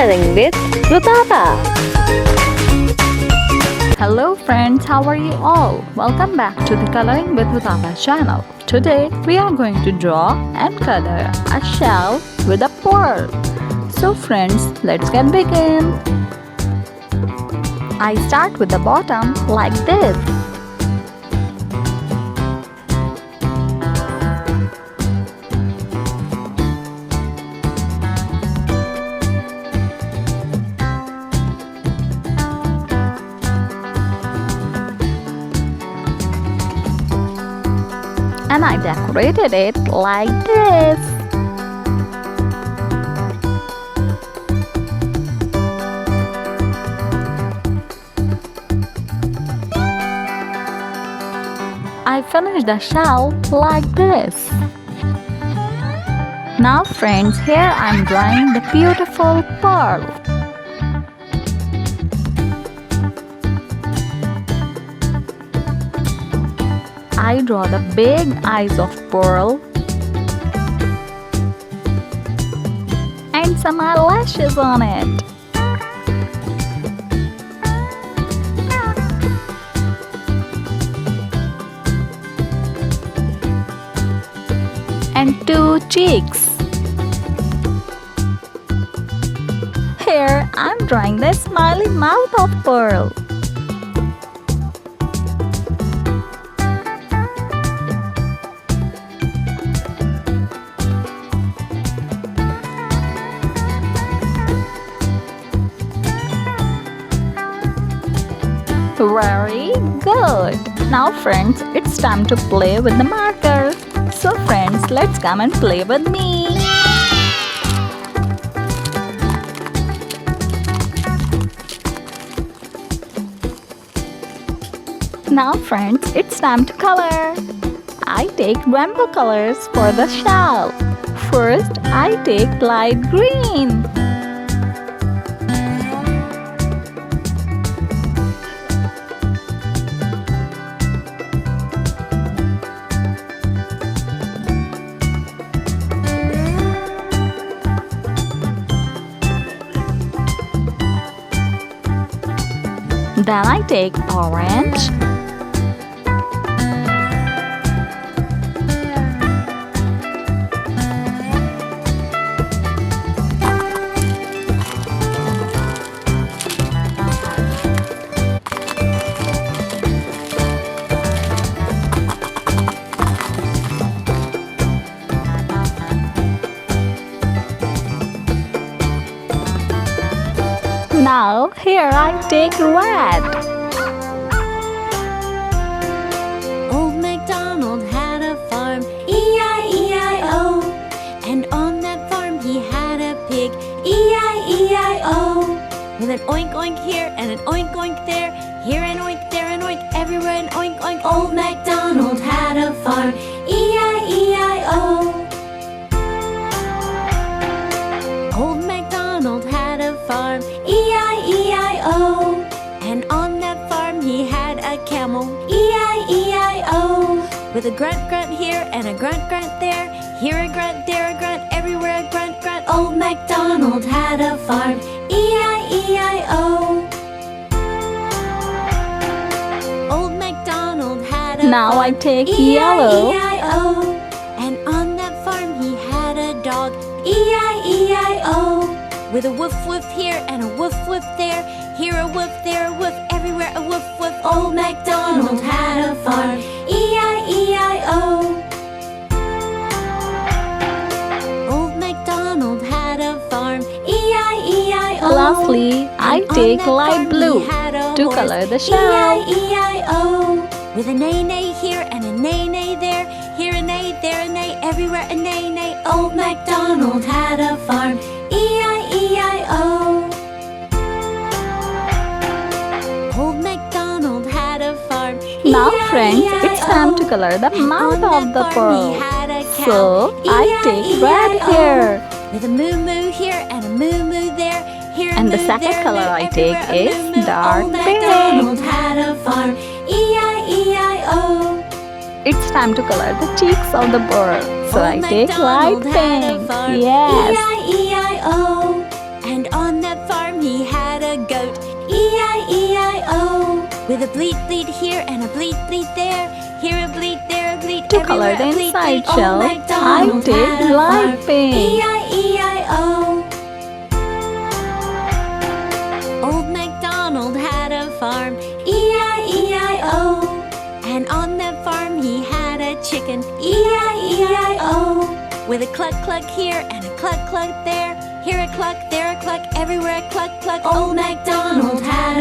Coloring with Rutaba. Hello friends, how are you all? Welcome back to the Coloring with Rutaba channel. Today we are going to draw and color a shell with a pearl. So friends, let's get begin. I start with the bottom like this. And I decorated it like this. I finished the shell like this. Now friends, here I'm drawing the beautiful pearl. I draw the big eyes of pearl and some eyelashes on it. And two cheeks. Here I'm drawing the smiley mouth of pearl. Very good. Now friends, it's time to play with the marker. So friends, let's come and play with me. Now friends, it's time to color. I take rainbow colors for the shell. First, I take light green. Then I take orange. Now here I take red. Old MacDonald had a farm, E-I-E-I-O. And on that farm he had a pig, E-I-E-I-O. With an oink oink here and an oink oink there, here an oink, there an oink, everywhere an oink oink. Old MacDonald had a farm, E-I-E-I-O. Old MacDonald had a farm, E-I-E-I-O. And on that farm he had a camel, E-I-E-I-O. With a grunt grunt here and a grunt grunt there, here a grunt, there a grunt, everywhere a grunt grunt. Old MacDonald had a farm, E-I-E-I-O. Old MacDonald had a Now farm, I take yellow. E-I-E-I-O. And on that farm he had a dog, E-I-E-I-O. With a woof woof here and a woof woof there, here a woof, there a woof, everywhere a woof woof. Old MacDonald had a farm, E-I-E-I-O. Old MacDonald had a farm, E-I-E-I-O. Lastly, I And on take that light farm blue he had a to horse, color the shell. E-I-E-I-O. With a neigh neigh here and a neigh neigh there, here a neigh, there a neigh, everywhere a neigh neigh. Old MacDonald had a farm, E-I-E-I-O. Old MacDonald had a farm. Now friends, it's time to color the mouth of the pearl. So I take red here. With a moo moo here and a moo moo there, here a And the moo, second there a color moo, I take everywhere a is moo moo. dark Old pink. MacDonald had a farm, E-I-E-I-O. It's time to color the cheeks of the bird. So I take light pink. Yes. E-I-E-I-O. And on that with a bleat bleat here and a bleat bleat there. Here a bleat, there a bleat, To everywhere color the a bleat inside bleat. shell, Old I MacDonald did had a light farm. pink. E-I-E-I-O. Old MacDonald had a farm. E-I-E-I-O. And on that farm he had a chicken. E-I-E-I-O. With a cluck cluck here and a cluck cluck there. Here a cluck, there a cluck, everywhere a cluck cluck. Old MacDonald had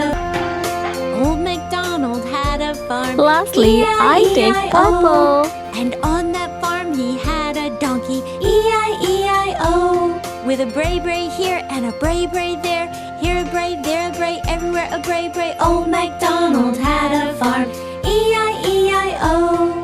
a farm. Lastly, I take E-I-E-I-O. purple. And on that farm he had a donkey. E-I-E-I-O. With a bray bray here and a bray bray there. Here a bray, there a bray, everywhere a bray bray. Old MacDonald had a farm. E-I-E-I-O.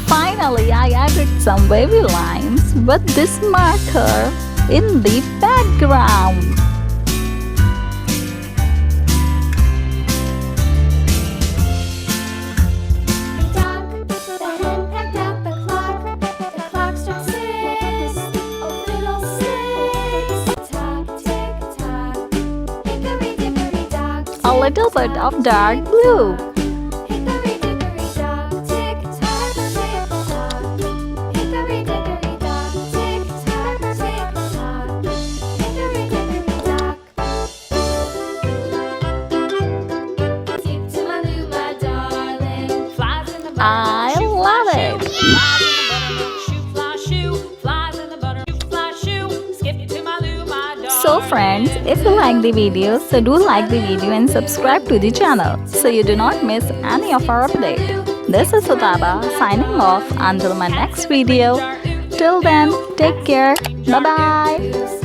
Finally, I added some wavy lines with this marker in the background. The hen pecked at the clock. The clock struck 6. Oh, little 6. Tock, tick, tock. Hickory dickory dock. A little bit of dark blue. Hickory dickory dock. Tick tock, tick tock. Hickory dickory dock. Tick tock, tick tock. Hickory dickory dock. Tick to my Lou, my darling. Flies in the I love it. So friends, if you like the video, so do like the video and subscribe to the channel so you do not miss any of our update. This is Sutaba signing off until my next video. Till then, take care. Bye bye.